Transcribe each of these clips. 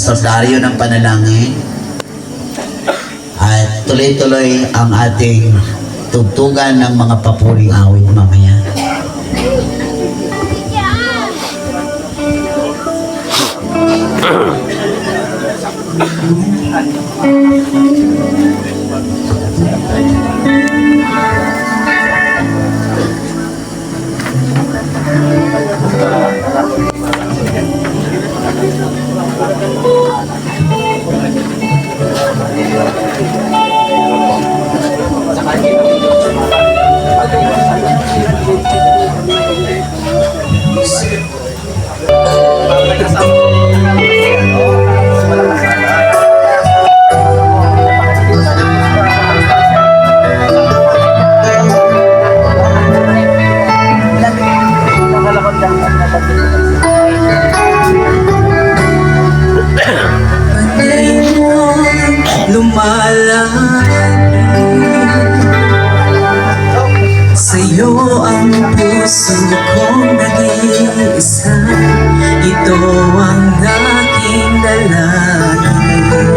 sordaryo ng panalangin at tuloy-tuloy ang ating tugtugan ng mga papuring awit mamaya. Sa'yo ang puso kong nag-iisa, ito ang aking dalangin.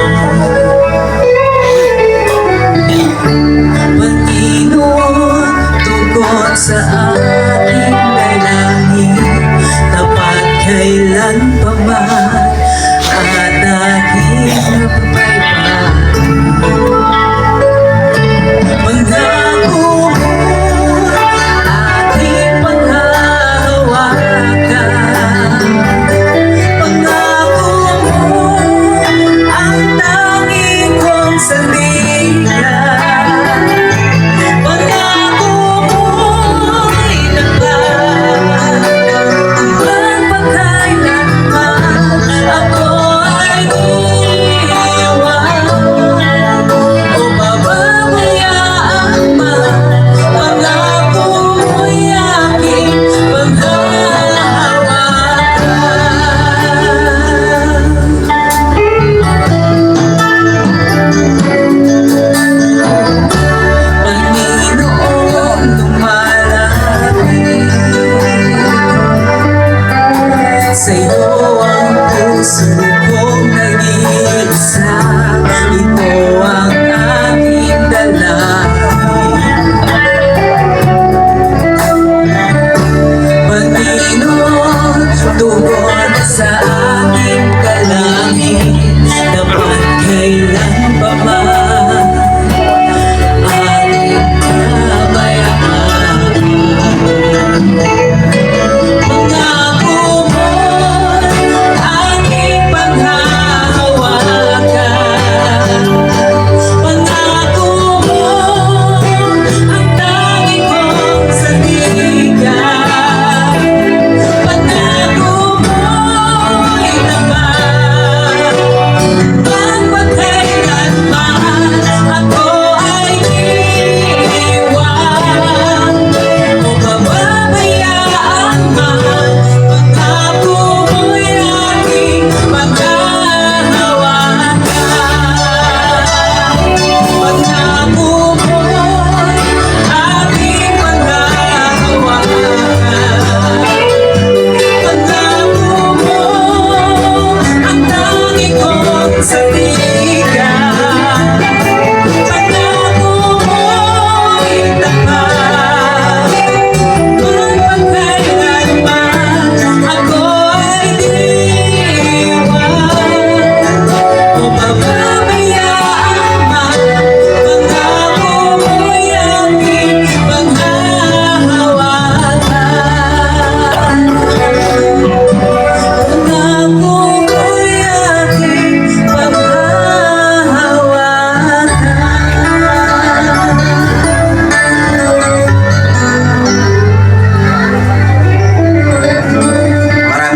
Panginoon, tugon sa aking dalangin, tapat kailan pa man at aking napapaypaan. Sa'yo ang puso kong nag-iisa, ito ang aking dalangin. Panginoon, tugon sa aking dalangin, dapat kailan pa man aking kabayaan.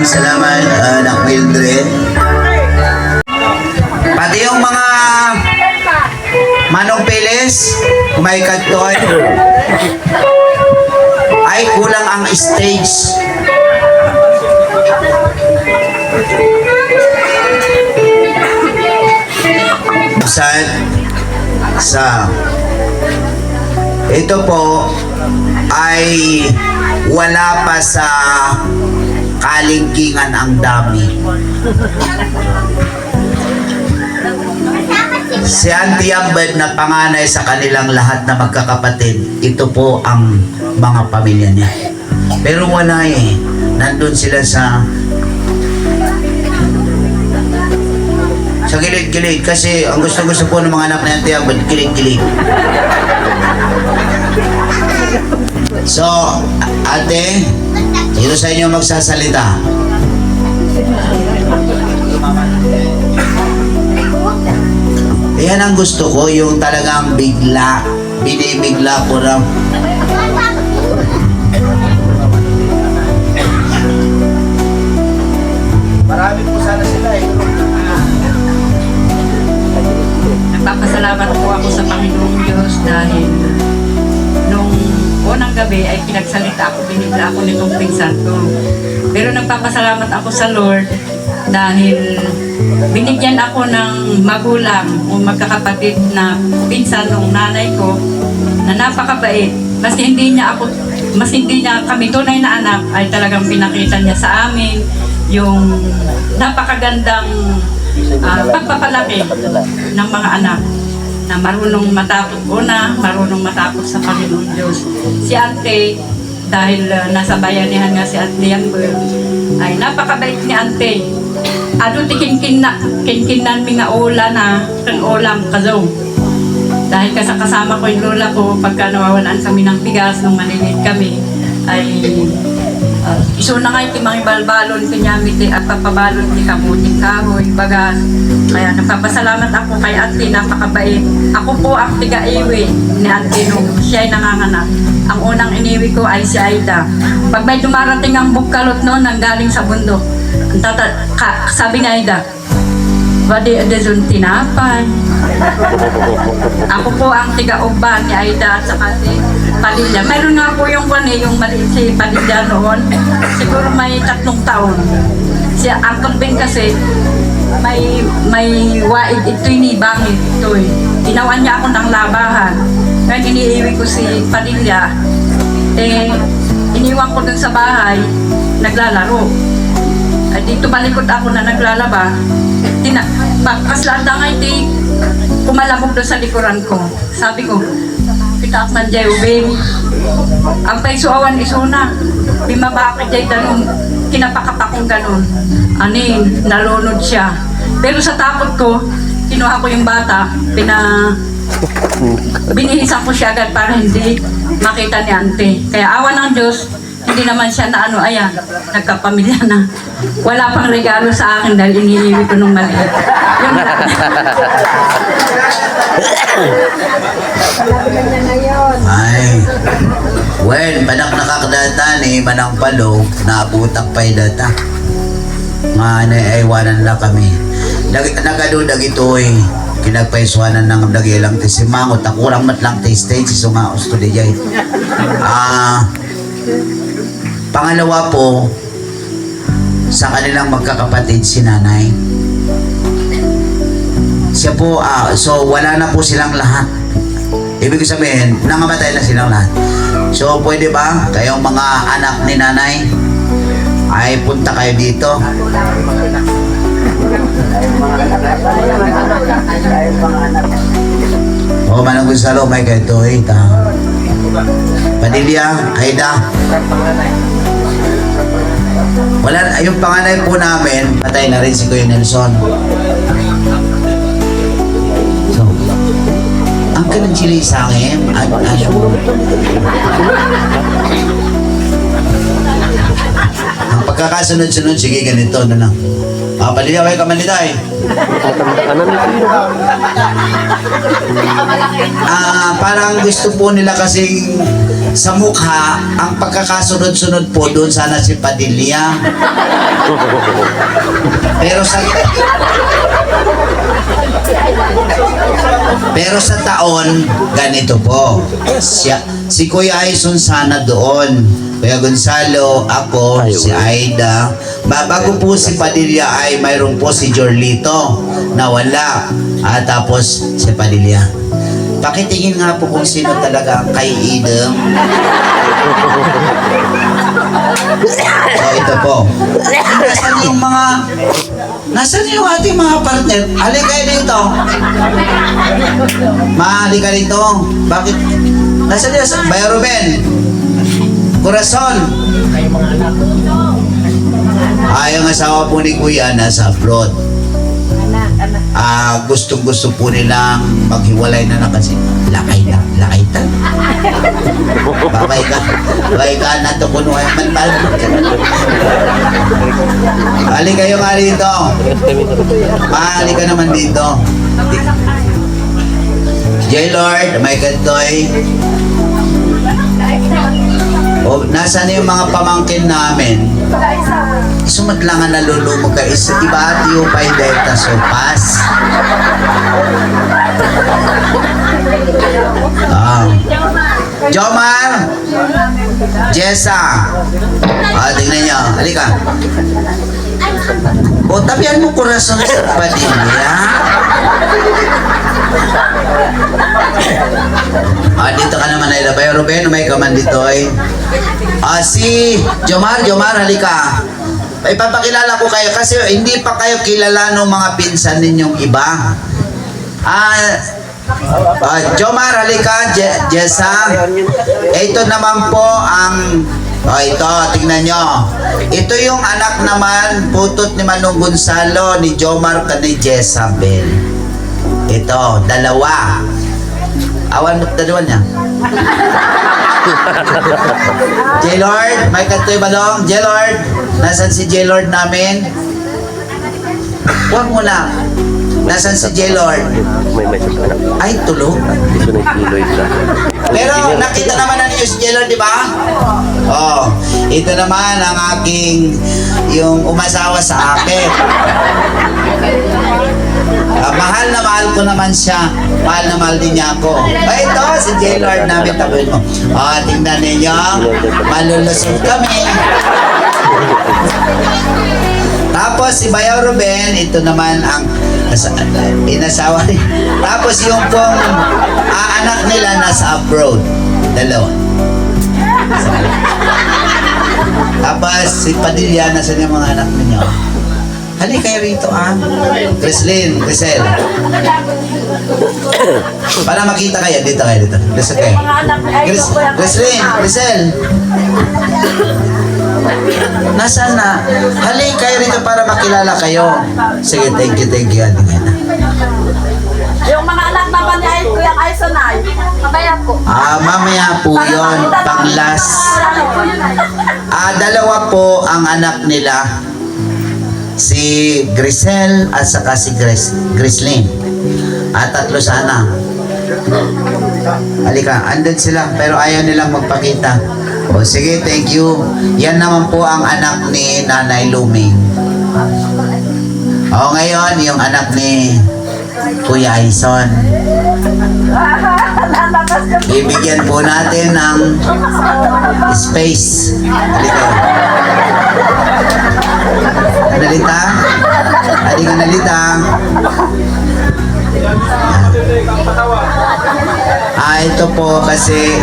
Salamat, Anak Mildred. Pati yung mga Manong Pilis, may kantoy. Ay, kulang ang stage. Ito po ay wala pa sa kalingkingan ang dami. Si Auntie Ambed na panganay sa kanilang lahat na magkakapatid, ito po ang mga pamilya niya. Pero wala eh. Nandun sila sa gilid-gilid. Kasi ang gusto-gusto po ng mga anak ni Auntie Ambed, gilid-gilid. So, ate, sino sa inyo magsasalita? Yan ang gusto ko, yung talagang bigla, binibigla ko lang. Marami po sana sila eh. Nagpapasalamat po ako sa Panginoong Diyos dahil nung unang gabi ay pinagsalita ako, binigla ako nitong pinsan ko. Pero nagpapasalamat ako sa Lord dahil binigyan ako ng magulang o magkakapatid na pinsan ng nanay ko na napakabait. Mas hindi niya kami tunay na anak ay talagang pinakita niya sa amin yung napakagandang pagpapalaki ng mga anak na marunong matakot marunong matakot sa Panginoon Diyos. Si Ante, dahil nasa bayanihan nga si Ante Amber, ay napakabait ni Ante. Ano ti kinkinan mi nga kan ulam kazo. Dahil kasama ko yung lola ko, pagka nawawalan kami ng bigas nung maliliit kami, ay iso na nga iti mga balbalon kinyamit at papabalon ni kamuting kahoy, bagas. Kaya nagpapasalamat ako kay Ate, napakabait. Ako po ang tiga-iwi ni Ate nung siya ay nanganganak. Ang unang iniwi ko ay si Aida. Pag may dumarating ang bukkalot noon, nanggaling sa bundok. Sabi ni Aida, "Wadi adezon tinapay." Ako po ang tiga-uban ni Aida at saka si Padilla. Meron nga po yung yung maliit si Padilla noon. Siguro may 3 taon. Si Uncle Ben kasi may waid ito ni bangit ito eh. Ginawa niya ako ng labahan. Ngayon iniiwi ko si Padilla. Iniwan ko dun sa bahay, naglalaro. Dito malikot ako na naglalaba. Kaslada nga iti kumalabog doon sa likuran ko. Sabi ko, kita man jay ubing. Ang paisuawan isuna. Bimabakit jay tanong, kinapakapakong ganun. Anin, nalunod siya. Pero sa takot ko, kinuha ko yung bata, binihisan ko siya agad para hindi makita ni Ante. Kaya awa ng Diyos, hindi naman siya na ayan, nagkapamilya na. Wala pang regalo sa akin dahil iniiwi ko nung maliit. Yun lang. Ay, well, manak nakakadata ni manang palo, naabutak pa'y data. Nga iwanan lang kami. Nagadudag ito eh, kinagpaiswanan ng dagilang tisimangot, akurang matlang stage, sungaos to dijay. Pangalawa po, sa kanilang magkakapatid si nanay. Siya po, so wala na po silang lahat. Ibig sabihin, nangamatay na silang lahat. So pwede ba kayong mga anak ni nanay ay punta kayo dito? O Manang Gonzalo, may ganito eh. Padilla, Aida. Wala, yung panganay po namin, patay na rin si Kuya Nelson. So, ang kanang sila sa akin, ang pagkakasunod-sunod, sige ganito na lang. Padilla, may kamanita eh. Parang gusto po nila kasing sa mukha, ang pagkakasunod-sunod po doon sana si Padilla. Pero sa taon, ganito po. Si Kuya Aison sana doon. Kuya Gonzalo, ako, si Aida. Bago po si Padilla ay mayroon po si Jorlito na wala. Tapos si Padilla. Pakitingin nga po kung sino talaga ang kay Idem. So ito po. Nasaan yung ating mga partner? Halika kayo dito. Halika dito. Bakit? Nasaan yung Bayo Ruben? Corazon. Ang asawa po ni Kuya nasa abroad. Gustong-gusto po nilang maghiwalay na kasi lakay ta. Babay ka na to kuno ay man. Ali kayo nga rito. Ali ka naman dito. J-Lord, may kantoy. Nasaan yung mga pamangkin namin? Sumatlangan na lulumog ka. Iba at yung pay delta sopas. Jomar! Jessa! Tingnan nyo. Halika. Tabihan mo Corazon sa Padilla. Dito ka naman ay Bayo Ruben, may kaman dito ay. Si Jomar, halika. Ipapakilala ko kayo kasi hindi pa kayo kilala ng mga pinsan ninyong iba. Jomar, halika, Jessa. Ito naman po ang ito, tingnan nyo. Ito yung anak naman, putot ni Manong Gonzalo, ni Jomar ka ni Jezabel. Ito, dalawa. Awan mo dalawa niya. J-Lord, may kantoy balong. J-Lord, nasan si J-Lord namin? Huwag mo na. Nasan si J-Lord? Ay, tulog. Pero nakita naman na niyo si J-Lord, di ba? Ito naman ang aking, yung umasawa sa akin. Mahal na mahal ko naman siya. Mahal na mahal din niya ako. Ito, si J-Lord namin, tabi mo. Tingnan ninyo, malulusog kami. Tapos si Bayo Ruben, ito naman ang inasawa niya. Tapos yung pong anak nila nasa abroad. Dalawa. Tapos si Padilla, nasa niya mga anak ninyo. Hali kayo rito Grisel. Para makita kayo, dito kayo. Listen kayo. Grisel. Nasaan na? Hali kayo rito para makilala kayo. Sige, thank you. Yung mga anak naman ni Kuya Aison ay, mamaya po. Mamaya po yun, pang-last. Dalawa po ang anak nila. Si Grisel at saka si Grislin. Tatlo sana. Halika, andun sila pero ayaw nilang magpakita. Sige, thank you. Yan naman po ang anak ni Nanay Luming. Ngayon, yung anak ni Kuya Aison. Bibigyan po natin ng space. Halika. Nalita. Ito po kasi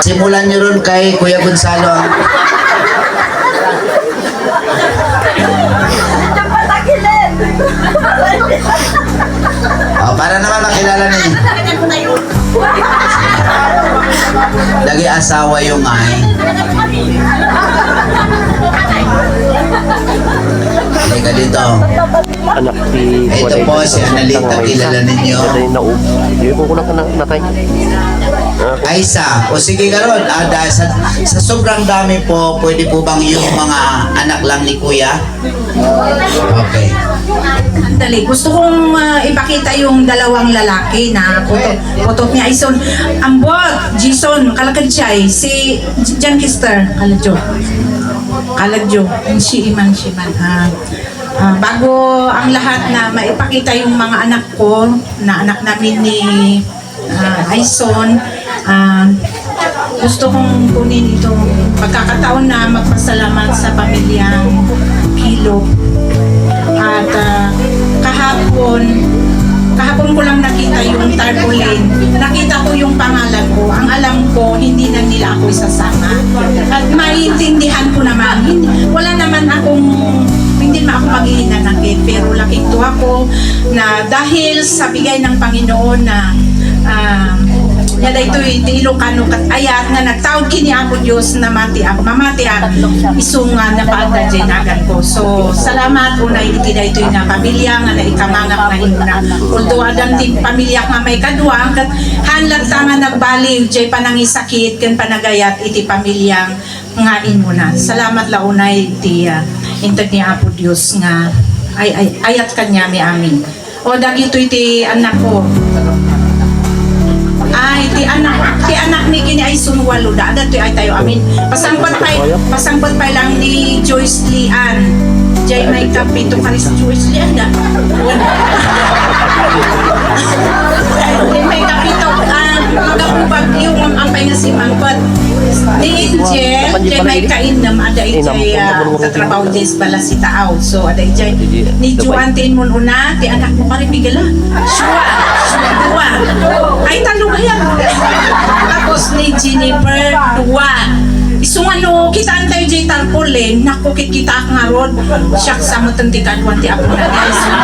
simulan nyo ron kay Kuya Gonzalo. Para naman makilala ninyo. Lagi asawa yung Halika dito. Anak si Ito po si Analita, kilala ninyo. Hindi ko lang natay. Aisa, sige karon. Sa sobrang dami po, pwede po bang yung mga anak lang ni Kuya? Okay. Dali, gusto kong ipakita yung dalawang lalaki na putot niya. Aison, ambot, Jason, kalakadjay, si Jan Kister, Kaladjo, Shiman. Bago ang lahat na maipakita yung mga anak ko, na anak namin ni Aison, gusto kong kunin itong pagkakataon na magpasalamat sa pamilyang Pilo. At kahapon ko lang nakita yung tarpaulin. Nakita ko yung pangalan ko. Ang alam ko, hindi ako isasama. At maintindihan ko naman, wala naman hindi naman ako maghihinanakit, pero laking tuwa ko na dahil sa bigay ng Panginoon na nga dayto iti Ilocano kat ayat nga nagtawag kini ako Dios na mamati isunga na paanda dinagan ko. So salamat unay iti dayto nga pamilya nga naikamangak na himna. Although adam ti pamilya nga may kadwa kat hanlat nga nagbaliw jay panangisakit ken panagayat iti pamilyang nga imo na. Salamat la unay iti integ ni Apo Dios nga ayat kanya mi amin. O dagito iti anak ko. Ay, ti anak ni kini ay sunwalo da. Dato ay tayo amin. Pasangpat pa lang ni Joyce Lian. Jay may kapito kanis Joyce Lian da. May kapito magapubag yung ampay nga si Mangkot. Ni Angel, jay may kainam ada ijay tatrabaho jay bala si Taaw. So ada ijay ni Juantin mo una, ti anak mo pa rin bigala. Dua. Ay talo yan. Tapos ni Jennifer, dua. Isungan no, kita antay jay tarpulin, naku kita nga rod. Siyak sa mo tantikan wanti apo na ni Aisa.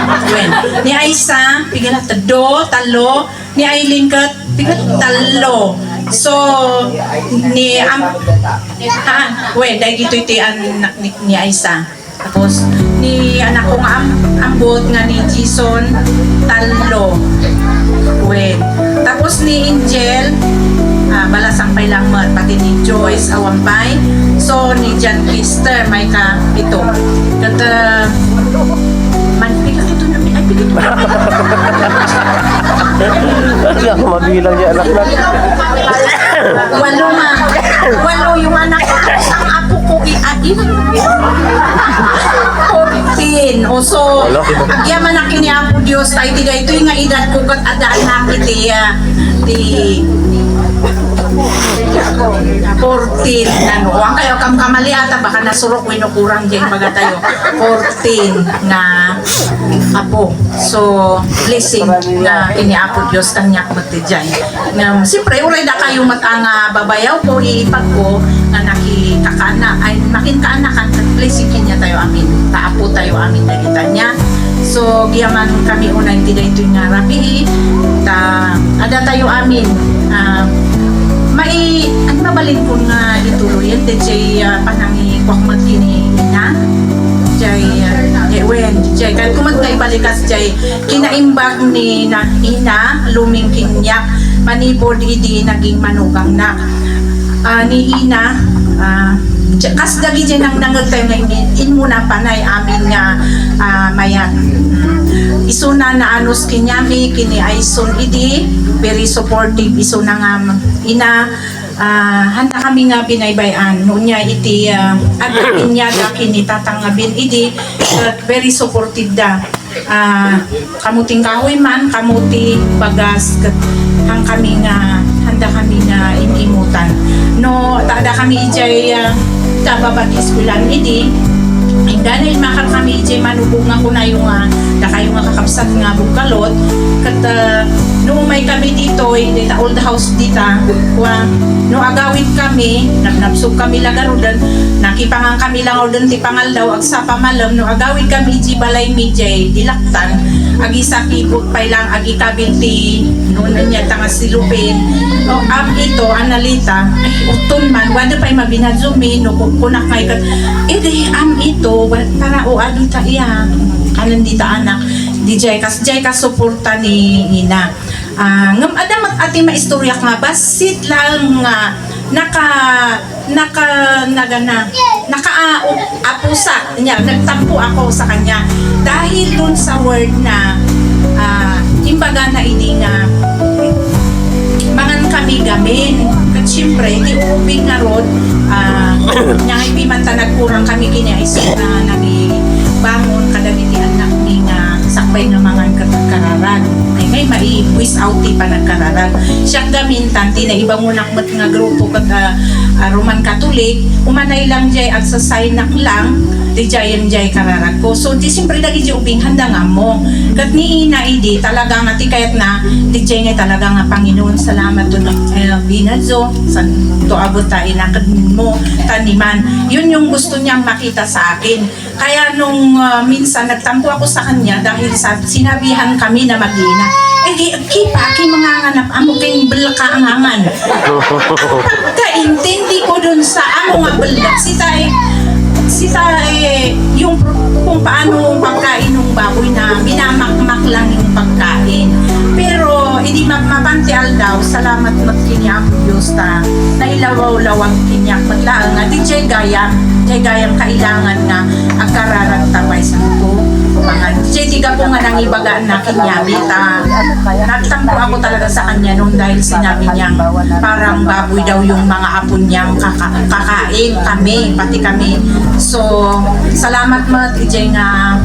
Ni Aisa, bigala talo. Ni Aileen kat, bigala talo. So, dahil gito iti anak ni Aisa. Tapos, ni anak ko nga ambot nga ni Jason, talo. Tapos ni Angel, balasampay lang mat, pati ni Joyce, awampay. So, ni John Kister, may ka ito. Kata, manpilat ito na, ay, pigit mo. Hindi ako mabilang niya anak na. Walo yung anak ko. Ang apo ko iain. 14. O so, agyaman na kini Apo Diyos, tayo tiga ito yung nga edad ko kat adaan na kiti di 14 ano, ang kayo kamali ata baka nasurok winukurang dyan baga tayo 14 na apo. So blessing na iniapo Diyos kanyak mati dyan na siyempre uray da kayo matanga babayaw ko iipag ko na nakikakana ay makinkanakan at blessing kanya tayo amin taapo tayo amin dagita niya. So giyaman kami unay tiday ito nga rapi ada tayo amin may ang mabalin ko nga ituloy yan jay panangi kwakmat kini ina jay kahit kumat nga ibalikas jay kinaimbag ni na ina luming kinyak manipod idi naging manugang na ni ina kas dagi dyan ang nangagtay nga inmuna panay amin nga mayan isuna na anos kinyami kini Aison idi very supportive isuna nga ina handa kami nga binaybayan nunya iti agapin niya da kini tatangabin idi very supportive da kamuting kahoy man kamuti bagas hang kami nga handa kami nga inimutan no tada kami ijay tababagis kulang idi dahil makar kami ijay manubungan ko na yung kayo nga kakapsat nga bukalot kat noong may kami dito dita old house dita no agawin kami nagnapsog kami lagaro dan nakipangang kami lang o dan ti pangal daw ag sa pamalam no agawin kami iji balay mijay dilaktan agi sakibot pay lang agi kabinti noon niya tanga silupin o ito analita uton man wala pay mabinadzumi no kunak kay kat ito para o alita iya kanan dita anak DJ kas suporta ni ina ngam adamat ati maistorya nga basit lang nga apusa niya nagtampo ako sa kanya dahil dun sa word na imbaga na ini nga mangan kami gamin kat syempre di ubing nga rod nya nga ipimanta nagkurang kami kini ay na bangon kadamiti anak ni nga sakbay nga mangan kararag ay may mai-wish out pa nagkararag siya gamintan ti na ibang unakmat nga grupo kat Roman Catholic umanay lang jay at sa signak lang di jayan jay kararag ko. So di siyempre dagi di ubing handa nga mo. Kat ni ina idi talaga nga ti kayat na di jay nga talaga nga Panginoon salamat to binadzo sa to abot ta inakad mo taniman. Yun yung gusto niyang makita sa akin. Kaya nung minsan nagtampo ako sa kanya dahil sa sinabihan kami na mag-ina. Kipa, mga nganap, amo kayong belaka ang angan. Pagkaintindi ko dun sa amo nga belak, sita yung kung paano pagkain ng baboy na minamakmak lang yung pagkain. Pero hindi mapantial daw, salamat mat kinyak Diyos ta nailawaw-lawang kinyak matlaan nga di jay gayam kailangan nga ang kararag tabay sa ko mga jay tiga po nga nang ibagaan na kinyami ta nagtampo ako talaga sa kanya nung dahil sinabi niya parang baboy daw yung mga apo niyang kakain kami pati kami so salamat mat ijay nga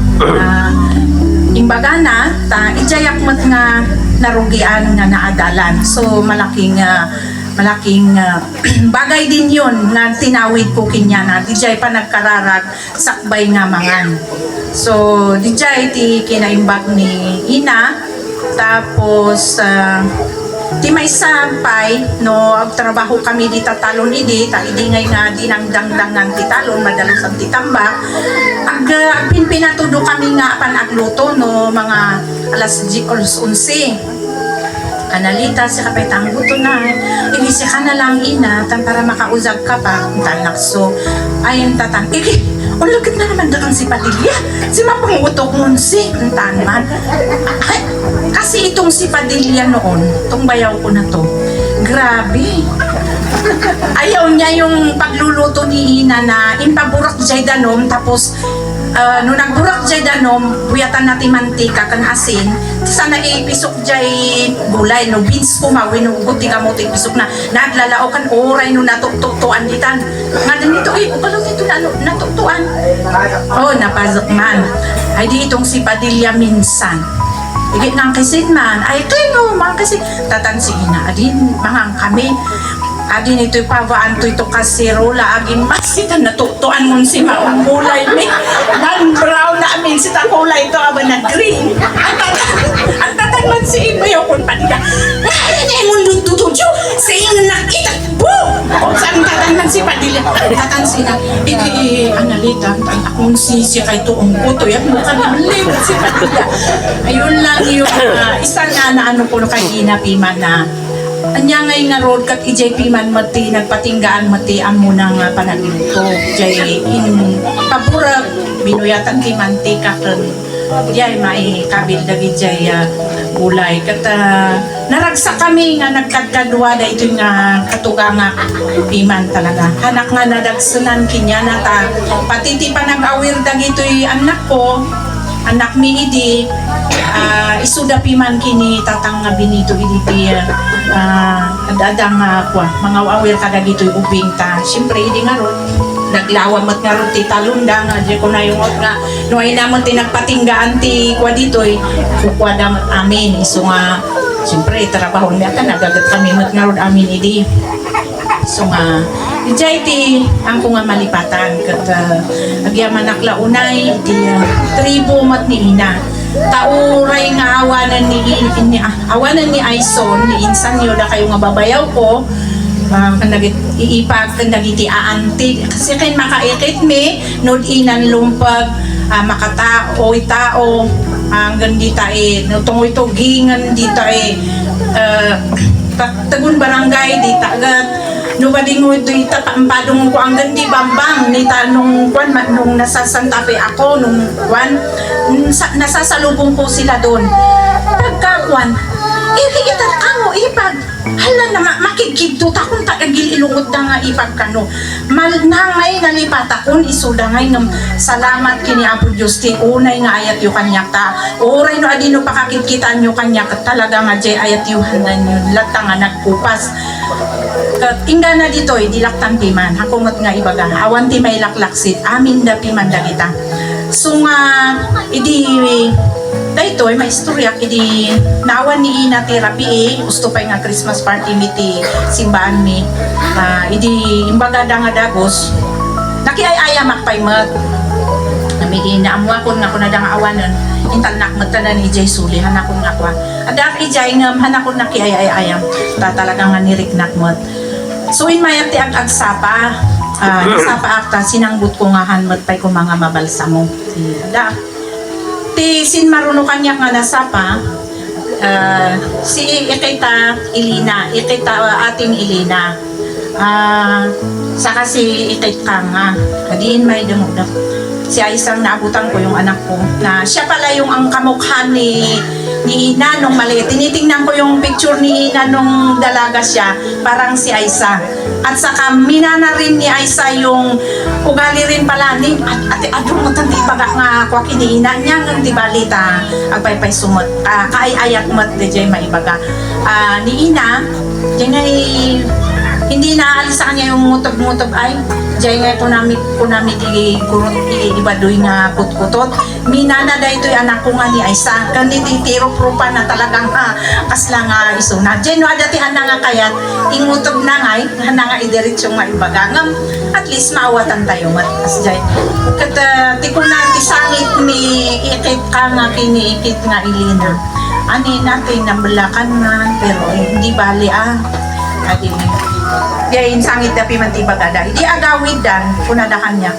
imbaga na ta ijayak mat nga narugian nga naadalan so malaking bagay din yun na tinawid ko kinya na dijay pa nagkararag sakbay nga mangan so dijay ti kinaimbag ni ina tapos ti may sampay no trabaho kami di tatalon idi ta idingay nga dinangdangdangan ti talon madalos ang titambak ag pinatudo kami nga panagluto no mga alas 11 Analita si kapay tangguto na ibisi ka na lang ina tan para makausap ka pa tanak so ayon tatang ulugit na naman doon si Padilla si mapangutok nun si tanman ay kasi itong si Padilla noon itong bayaw ko na to grabe ayaw niya yung pagluluto ni ina na impaburak jay danom tapos no nagburak jay danom buyatan natin mantika kan asin sana ipisok jay gulay no beans ko mawin no guti ka mo pisok na naglalao kan oray no natuktuan ditan nga dito upalo dito na natuktuan oh napazok man ay di itong si Padilla minsan igit nang kisid man ay kayo mga kasi tatansiin na adin mga kami adin ito'y pawaan to ito kasirola aging masita natutuan mo si maong kulay mi dan brown na amin sita kulay ito aba na green ang tatang man si Imayo kung panida hindi mo lututujo sa iyong nakita boom o saan tatang man si Padilla tatang sila analita akong si kay tuong kuto yan mo kami si Padilla ayun lang yung isa na ano ko kay Ina Pima na anya ngay nga road kat EJP man mati nagpatinggaan mati amo nang panagluto jay in paburag binuyatan ti mantika ken jay mai kabil dagi jay gulay kat naragsa kami nga nagkadkadwa da ito nga katuga nga piman talaga anak nga nadagsunan kinya na ta pati ti panag-awir dagi ito'y anak ko anak mi idi isuda piman kini tatang nga binito idi adadang mga awir kada gito'y ubing ta siyempre idi nga ron naglawa mat nga ron ti talunda nga di ko na yung nga no ay naman ti nagpatinggaan ti kwa dito'y kukwa damat amin iso nga siyempre trabaho niya ka nagagat kami mat nga ron amin idi so nga dijay ti ang ko nga malipatan kat agyaman nakla unay ti tribo mat ni ina tauray nga awanan ni Aison ni insan niyo na kayo nga babayaw ko kanagit iipag kanagit aanti kasi kayo makaikit me nod inan lumpag makatao tao hanggang dita tungoy to gingan dita tagun barangay dita agad no bading mo ito itatampadong ko ang gandi bambang nita nung kwan nung nasa Santa Fe ako nung kwan nasasalubong ko sila doon pagkakwan kita kamo ipag hala na makikigto takong tagagil ilungod na nga ipag kano nangay nalipat akon isuda ngay ng salamat kini Apo Diyos ti unay nga ayat yu kanyak ta oray no adino pakakitkitan yu kanyak talaga nga jay ayat yu hanan yun latang nga nagkupas ingga na dito dilaktan piman hakumot nga ibaga awan ti may laklaksit amin da piman da kita so nga idi dayto may istorya idi naawan ni ina therapy gusto pa nga Christmas party miti simbahan mi idi imbaga da nga dagos nakiay-aya makpaymat Kami naamwa ko nga kunada nga awanan. Intal nakmata na ni Ijay Suli, hanakon nga kwa. Adak Ijay ngam, hanakon na ki ayam. Talagang nga nirik nakmat. So in mayat ti ag-agsapa, nasapa akta, sinangbut ko nga hanmat pa'y ko mga mabalsa mo. Ti sin maruno kanya nga nasapa, si Ikita Ilina, ating Ilina. Saka si Ikit ka nga, kadiin may dumudap. Si Aisang naabutan ko yung anak ko, na siya pala yung ang kamukha ni Ina nung maliit. Tinitingnan ko yung picture ni Ina nung dalaga siya, parang si Aisa. At saka minana rin ni Aisa yung ugali rin pala ni ate adong mo tanti baga nga kwa kini Ina niya ng tibalita agpaypay sumot. Kaay-ayak mat DJ maibaga. Ni Ina, diyan nga hindi naalis sa kanya yung mutob-mutob ay diyan nga kunami di kurot ibadoy nga putkutot. Minana da ito'y anak ko nga ni Aisa. Kaniti tiro-propa na talagang kasla nga isuna. Diyan adatihan na nga kayat ingutob na nga hana nga idiretso nga ibagangam. At least maawatan tayo matas diyan. Kat tikuna ti sangit ni Ikit ka nga kini Ikit nga Ilina. Ani natin nambalakan nga pero hindi bali adi gayin sangit na pimantibagada. Hindi agawid dan, kunadahan niya.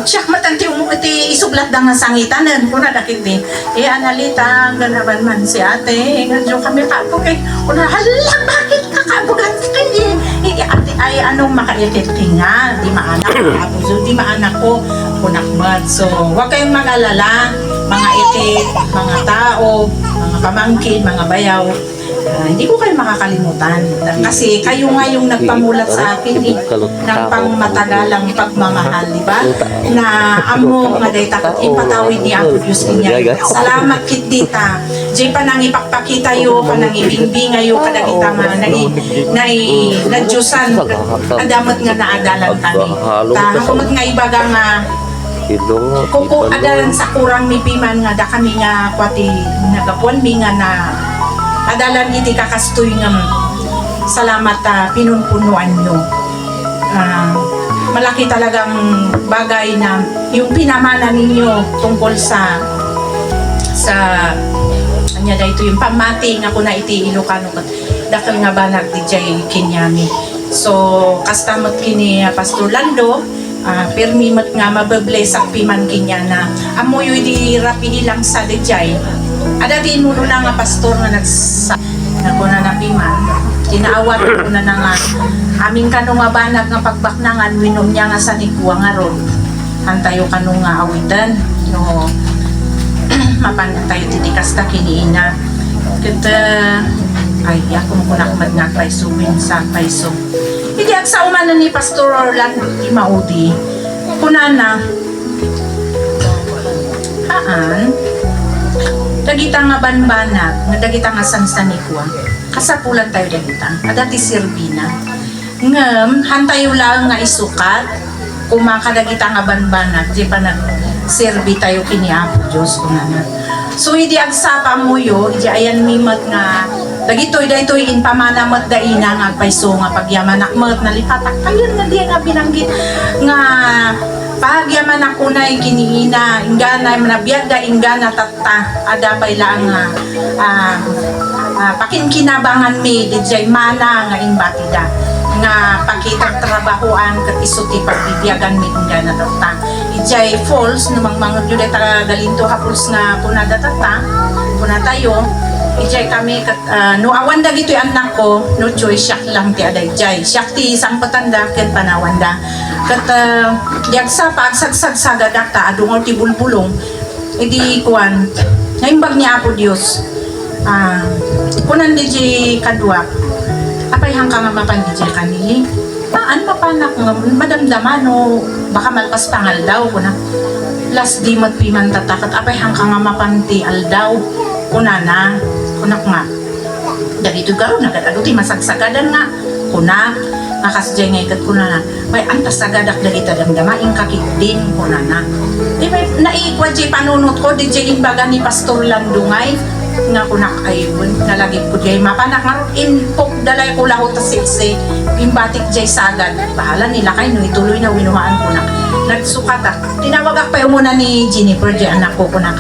Siya matanti iti isublat da nga sangitanan, kunadakit di. Analita, ganaban man si ate, ngadyo kami kapo kay, halang bakit kakabugan kayo? Ate ay anong makaikit nga, di maanak ko, di maanak ko, kunakmat. So, huwag kayong mag-alala, mga ikit, mga tao, mga pamangkin, mga bayaw. Hindi ko kayo makakalimutan kasi kayo nga yung nagpamulat sa akin ng pangmatagalang pagmamahal, di ba? Na amo nga day takot ipatawid ni Apo Diyos niya. Salamat kit dita. Jay pa nang ipakpakita yo, pa nang ibingbing ayo kada kita nga na Diyosan adamot nga naadalan tani. Kumot nga ibaga nga kuko adalan sa kurang mipiman nga da kami nga kwati nagapuan mi nga na adalan iti kakastoy nga salamat pinunpunuan nyo. Malaki talagang bagay na yung pinamana ninyo tungkol sa anya da ito yung pamati nga kuna iti Ilocano dakal nga banag di jay Kinyami. So kastamot kini Pastor Lando permimat nga mababless ang piman kinya na amoy di rapi ilang sa di jay. Ada tinuno na nga pastor nga naguna na piman. Tinaawat ko na nga aming kanong nga banag nga pagbaknangan winom niya nga sa nikuwa nga ron. Hantayo kanong nga awitan. No, mapanag tayo titikas ta kiniina. Kita ay ako mo kunakmad nga paiso sa paiso. Hindi sa umana ni Pastor Orlando di Maudi. Kunana dagita nga banbanag, nga dagita nga sansanikwa, kasapulan tayo dagita, adati sirbina. Ngam, hantayo lang nga isukat, kumakadagita nga banbanag, di pa nag-sirbi tayo kini Apo Diyos kunana. So, hindi agsapa mo yo, hindi ayan mimat nga, dagitoy in pamanamat daina nga paiso nga pagyamanak mat nalipatak ayun nga di nga binanggit nga pagyaman ako na kiniina ingana manabiyada ingana tatta adabay lang pakinkinabangan mi dijay mana nga imbatida nga pakitang trabahoan kat isuti pagbibiyagan mi ingana tatta ijay falls namang mga judet galinto hapuls nga punada tatta punatayo ijay kami kat no awan da gito'y anak ko no choice siyak lang ti aday jay siyak ti isang patanda ken panawanda kat diag sa pagsagsag sa gadakta adungaw ti bulbulong idi kuan naimbag ni Apo Dios kunan di jay kadwa apay hangkang nga mapan di jay kanili an mapanak nga madamdaman no baka malpas pangal daw kuna last di matpiman tatakat apay hangkang nga mapanti aldaw kunana kunak nga dagito garo nagadaduti masagsagadan nga kunak nakasjay nga ikat kunana may antas sagadak dagita damdamaing kakitdin kunana di may naikwa jay panunot ko di jay imbaga ni Pastor Landungay nga kunak ayun nalagip ko jay mapanak nga impok dalay ko lahot ta siksi imbatik jay sagad bahala nila kay no ituloy na winuhaan kunak nagsukat ako. Tinawag ako pa yung muna ni Jennifer, di anak ko na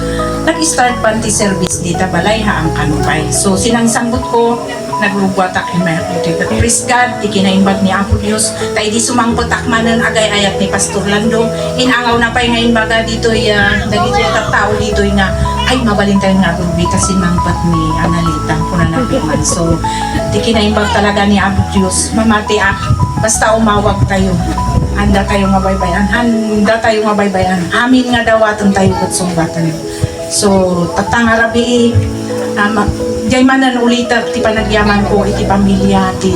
nag-start panty service dita balay ha ang kanupay. So sinangsambot ko, naglugwat ak in my activity. Praise God, di kinaimbag ni Apo Diyos. Tayo di sumangkot akmanan agay ayat ni Pastor Lando. Inangaw na pa ngayon baga dito dagiti tao dito nga ay mabalin tayo nga gulbi kasi mangpat ni Analita kung napiman. So di kinaimbag talaga ni Apo Diyos. Mamati basta umawag tayo. Handa tayo nga baybayan. Handa tayo nga baybayan. Amin nga dawaton tayo kutsumbatan. So tatang arabi jay manan ulita ti panagyaman ko iti pamilya ti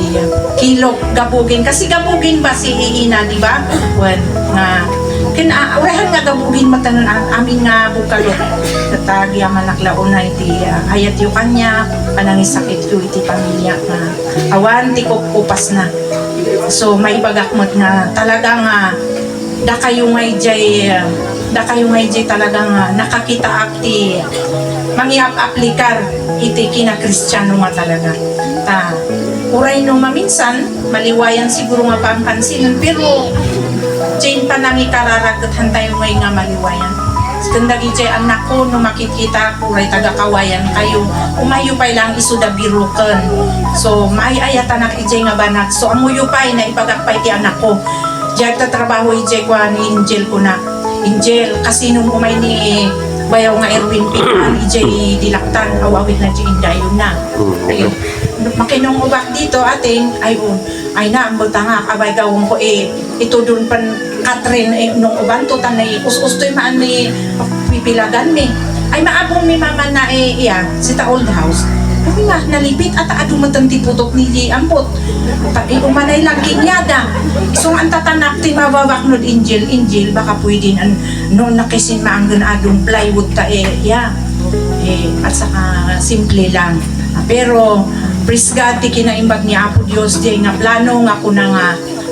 kilok gabugin kasi gabugin ba si Iina di ba wen nga kinaurahan nga gabugin matanon amin nga bukalot tatagyaman naklaon na iti ayat yu kanya anang sakit yu iti pamilya nga awan ti kupas na so maibagakmot nga talagang da kayo ngay jay talagang nakakita akti mangiap-aplikar iti kina-Kristiyano nga talaga. Uray nung maminsan, maliwayan siguro nga pampansinan, pero Jane pa nang ikararagatan tayo ngay nga maliwayan. Kandagi jay anak ko, nung makikita ko, uray taga-kawayan kayo, umayo pa lang isuda birukan. So, maayayatan na ijay nga banat. So, amuyo pa na ipagakpay ti anak ko. Jay tatrabaho ijay ko ni Angel ko na. Angel, kasi nung umay ni bayaw nga Erwin Piman, ijay dilaktan, awawit na dyan dayon na. Ayun. Makinong ubak dito ating, ayun, ay na, ambulta nga, abay gawin ko ito dun pan Catherine, nung uban to, tanay, us-ustoy maan ni pipilagan mi. Ay maabong mi mama na si ta old house. Kami nga, nalipit at adumatan ti putok ni Ampot. Umanay lang kinyada. So, ang tatanak ti mabawak no Angel, baka pwede noon nakisin maanggan adong plywood ta at saka simple lang. Pero, praise God, ti kinaimbag ni Apo Diyos, di nga plano nga ko na nga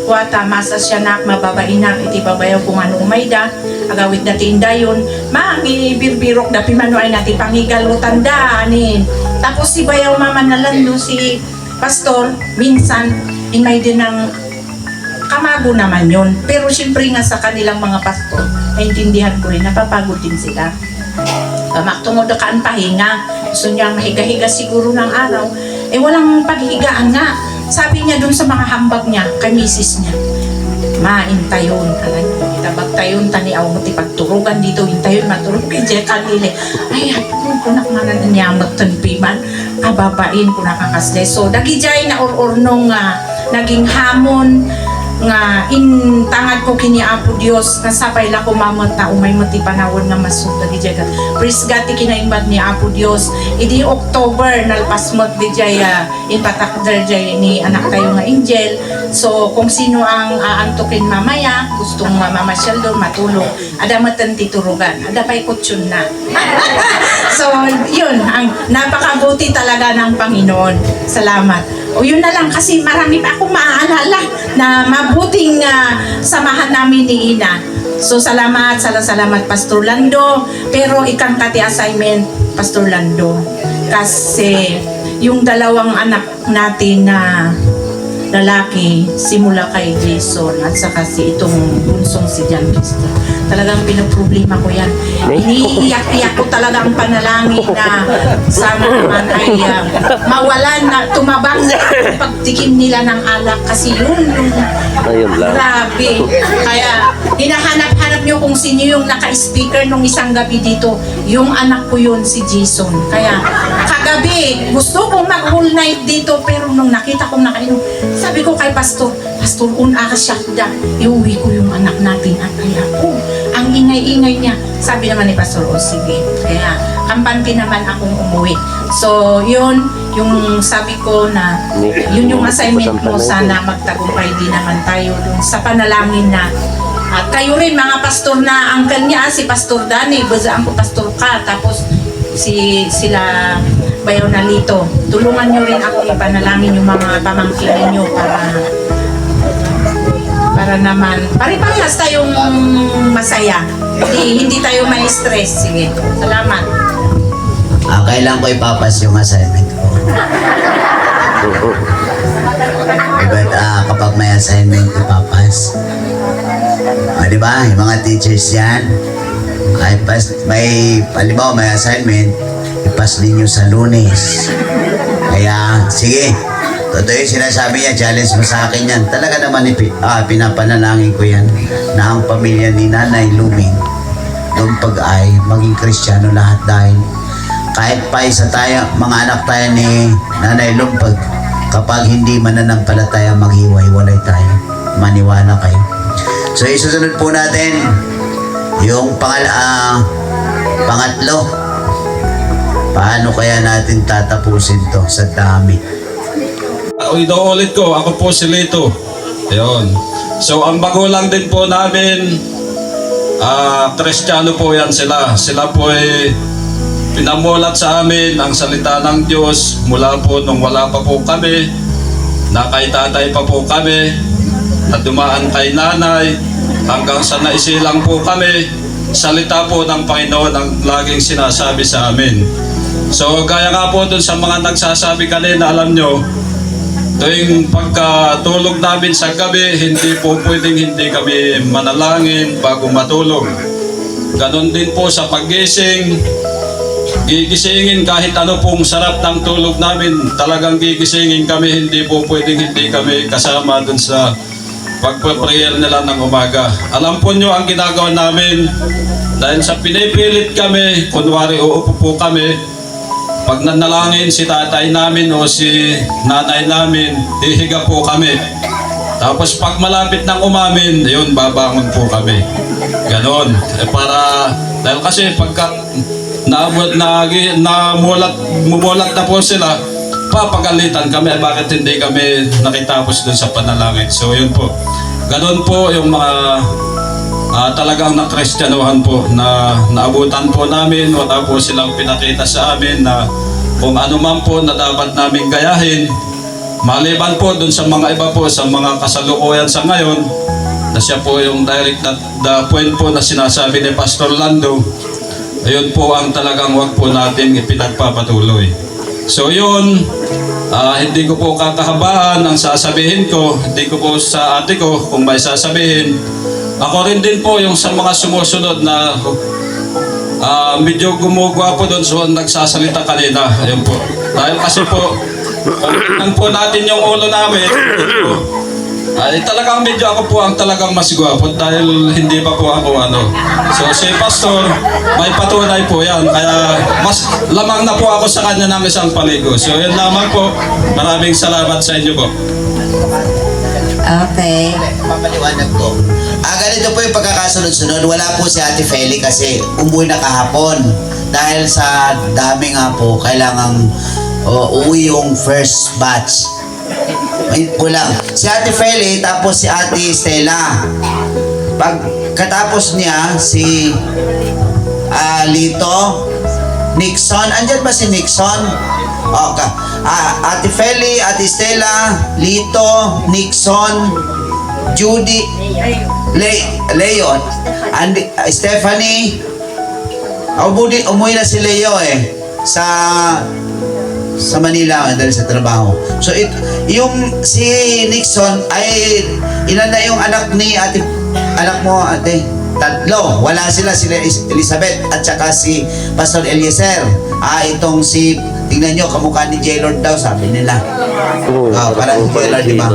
wata masa siya nak mababainak iti babayaw kung ano umayda agawit na tindayon birbirok da pimano ay nati pangigalutan da anin tapos si bayaw mama nalando si pastor minsan imay din ng kamago naman yun pero siyempre nga sa kanilang mga pastor naintindihan ko rin napapagod din sila maktungo da kaan pahinga gusto niya mahiga-higa siguro ng araw walang paghigaan nga. Sabi niya dun sa mga hambag niya, kay misis niya, intayon, itabag tayon, taniaw mo ti pagturugan dito, intayon, matulog kay Jay kanili. Ay, kung nakamanan niya magtanpiman, kababain kung nakakasle. So, dagijay na or-ornong naging hamon, nga intangad ko kini Apo Dios nga sapay la ko mamata umay mati panawon nga masud dagijay ka praise God ti kinaimbag ni Apo Dios idi October nalpasmot dijay ipatakder jay ni anak tayo nga Angel so kung sino ang aantukin mamaya gustong mamasyal doon matulog ada matan titurugan ada pay kutsyon na so yun ang napakabuti talaga ng Panginoon salamat o yun na lang kasi marami pa akong maaalala na mabuting samahan namin ni Ina. So salamat Pastor Lando. Pero ikang kati assignment Pastor Lando. Kasi yung dalawang anak natin na lalaki simula kay Jason at saka si itong bunsong si John Cristo. Talagang pinaproblema ko yan. Iniiyak-iyak ko talaga ang panalangin na sana naman ay mawalan na tumabang pagtikim nila ng alak kasi yun Ayun lang. grabe. Kaya hinahanap-hanap nyo kung sino yung naka-speaker nung isang gabi dito. Yung anak ko yun si Jason. Kaya kagabi gusto kong mag-whole night dito pero nung nakita kong nakainom sabi ko kay Pastor, unakasyak da, iuwi ko yung anak natin at kaya ang ingay-ingay niya. Sabi naman ni Pastor, sige. Kaya, kampante naman akong umuwi. So, yun, yung sabi ko na, yun yung assignment mo, sana magtagumpay din naman tayo dun sa panalangin na. At kayo rin, mga pastor na, uncle niya, si Pastor Danny, bazaan ko Pastor ka, tapos sila Bayaw na Lito. Tulungan nyo rin ako ipanalangin yung mga pamangkin ninyo para naman pare-parehas tayong masaya. Hindi tayo ma-stress. Sige. Salamat. Kailan ko ipapas yung assignment ko. But kapag may assignment ipapas, Di ba? Yung mga teachers yan, ay halimbawa may assignment, ipas ninyo sa Lunes. Kaya, sige, totoo yung sinasabi niya, challenge mo sa akin yan. Talaga naman, pinapanalangin ko yan na ang pamilya ni Nanay Luming, Lumpag ay maging Kristiyano lahat dahil kahit pa isa tayo, mga anak tayo ni Nanay Lumpag, kapag hindi mananampalataya, maghiwa-hiwalay tayo. Maniwala kayo. So, isusunod po natin yung pangatlo. Paano kaya natin tatapusin to sa dami? Inuulit ko, ako po si Lito. Ayun. So, ang magulang din po namin, Kristiyano po yan sila. Sila po ay pinamulat sa amin ang salita ng Diyos mula po nung wala pa po kami, na kay tatay pa po kami, at dumaan kay nanay, hanggang sa naisilang po kami, salita po ng Panginoon ang laging sinasabi sa amin. So, gaya nga po dun sa mga nagsasabi kanina, alam nyo, tuwing pagkatulog namin sa gabi, hindi po pwedeng hindi kami manalangin bago matulog. Ganon din po sa paggising, gigisingin kahit ano pong sarap ng tulog namin, talagang gigisingin kami, hindi po pwedeng hindi kami kasama dun sa pagpa-prayer nila ng umaga. Alam po nyo ang ginagawa namin, dahil sa pinipilit kami, kunwari uupo po kami, pag nanalangin si tatay namin o si nanay namin, hihiga po kami. Tapos pag malapit ng umamin, yun, babangon po kami. Ganon. Dahil kasi pagka mumulat na po sila, papagalitan kami, bakit hindi kami nakitapos dun sa panalangin. So yun po. Ganon po yung mga talagang na-Kristyanuhan po na naabutan po namin. Wala po silang pinakita sa amin na kung ano man po na dapat namin gayahin. Maliban po dun sa mga iba po, sa mga kasalukuyan sa ngayon, na siya po yung direct the point po na sinasabi ni Pastor Lando. Ayun po ang talagang wag po natin ipinagpapatuloy. So yun, hindi ko po kakahabaan ang sasabihin ko, hindi ko po sa ate ko kung may sasabihin. Ako rin din po yung sa mga sumusunod na medyo gumugwa po doon so nagsasalita kanina. Ayun po. Dahil kasi po, kung po natin yung ulo namin, talagang medyo ako po ang talagang mas gwapo dahil hindi pa po ako So si Pastor, may patunay po yan. Kaya mas lamang na po ako sa kanya ng isang paligo. So yun lamang po. Maraming salamat sa inyo po. Okay. Papaliwanag ko. Ganito po yung pagkakasunod-sunod. Wala po si Ate Feli kasi umuwi na kahapon. Dahil sa dami nga po, kailangang uwi yung first batch. Kulang. Si Ate Feli, tapos si Ate Stella. Pagkatapos niya, si Lito, Nixon. Andyan ba si Nixon? Okay. Ate Feli, Ate Stella, Lito, Nixon, Judy, Leon, and Stephanie. Umuwi na si Leo sa Manila dahil sa trabaho. So yung si Nixon ay ilan na yung anak mo ate? Tatlo. Wala sila Elizabeth at saka si Pastor Eliezer. Itong tingnan nyo, kamukha ni J-Lord daw, sabi nila. Parang J-Lord, di ba?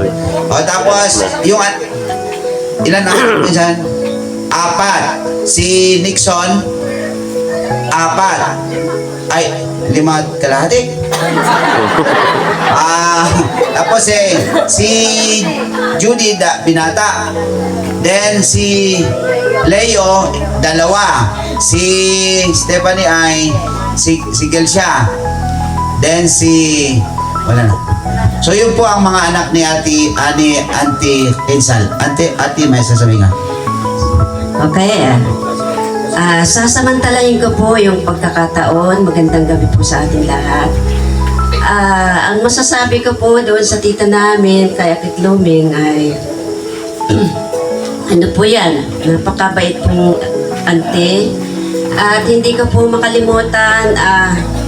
Tapos, yung ilan ang minsan? 4. Si Nixon, 4. Ay, 5 kalahati. Tapos si Judy binata. Then si Leo 2. Si Stephanie ay si Gelsia. Then wala na. So yun po ang mga anak ni Auntie Tinsal. Auntie, may sasabihin nga. Okay. Sasamantalahin ko po yung pagkakataon. Magandang gabi po sa ating lahat. Ang masasabi ko po doon sa tita namin, kay Akit Luming, ay ano po yan, napakabait pong ante. At hindi ko po makalimutan,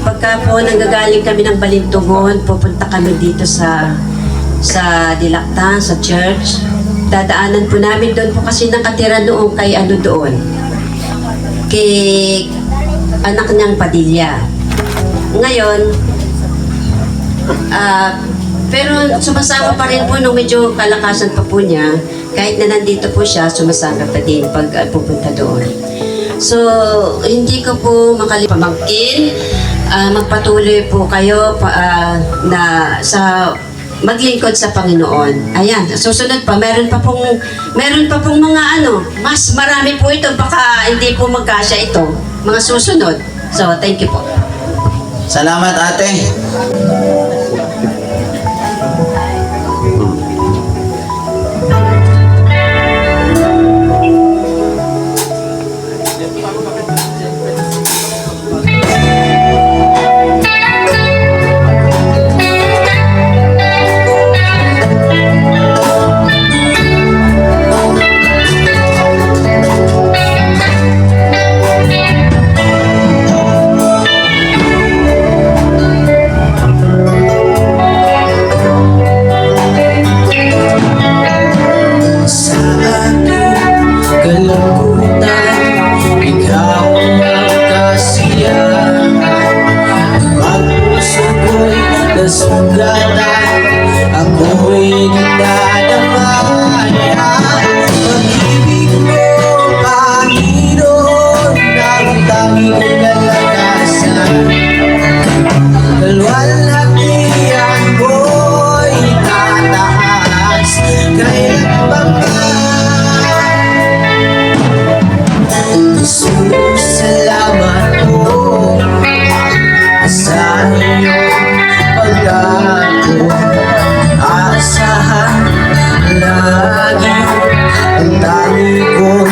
pagka po nanggagaling kami ng Balintugon, pupunta kami dito sa Dilactan, sa church. dadaanan po namin doon po kasi nakatira noong kay ano doon, kay anak niyang Padilla. Ngayon, pero sumasama pa rin po nung medyo kalakasan pa po niya, kahit na nandito po siya, sumasama pa din pag pupunta doon. So, hindi ko po pamangkin, magpatuloy po kayo na sa maglingkod sa Panginoon. Ayan, susunod pa, meron pa pong mga mas marami po ito, baka hindi po magkasya ito, mga susunod. So, thank you po. Salamat, ate. Sa aking kalangutan, ikaw ang kasiyahan. Pag puso ko'y nasugatan, ako'y dinadamayan. Pag-ibig mo, Panginoon, ang tanging kalakasan. Kalwalhatian mo'y tataas, kailan ba salamat po sa iyong paglago. Asahan lagi ang tangi kong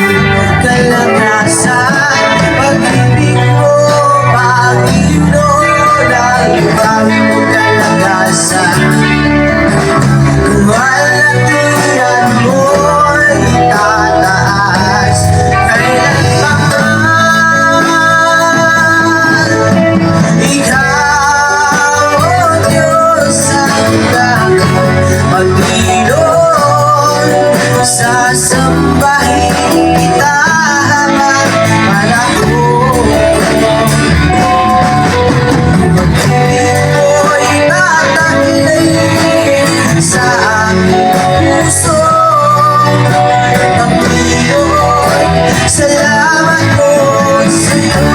kalakasan. Pag-ibig mo, Panginoon, ang tangi kong kalakasan. Kalwalhatian mo'y tataas, kailan ba ikaw, O Diyos, ang Panginoon, sasambahin kita hanggang panahon. Pag-ibig mo'y tataglay sa aking puso. Panginoon, salamat po sa'yo.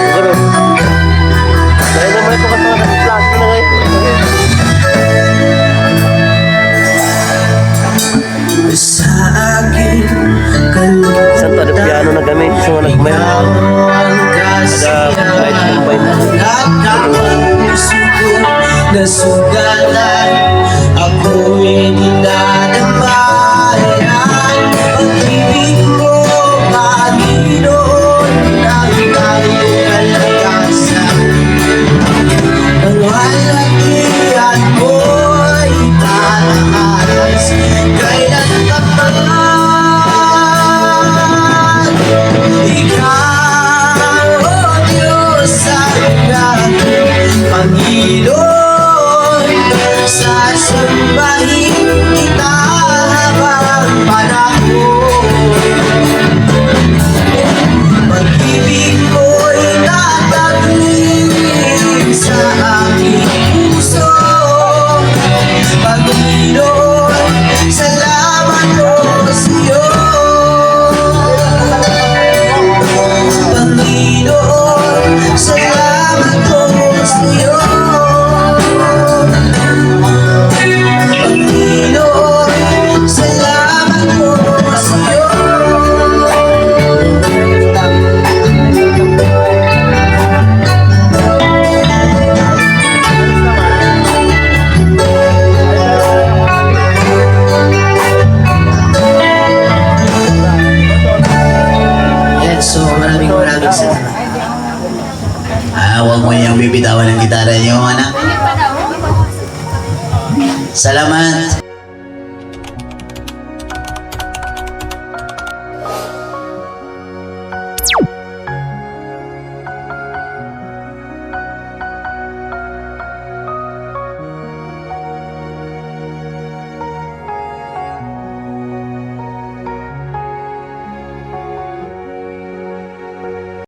Siguro. Dahil naman ito kasi nag-vlog na ngayon. Sa aking Isang to, piano na kami. Gusto mo nagmay. ikaw ang kasiyahan. Nagkakang puso ko nasugatan, ako'y dinadamayan. Pag-ibig mo, Panginoon, ang tanging kalakasan. Kalwalhatian mo'y tataas, kailan ka pa ikaw, O Diyos, ang aking Panginoon, Salamat.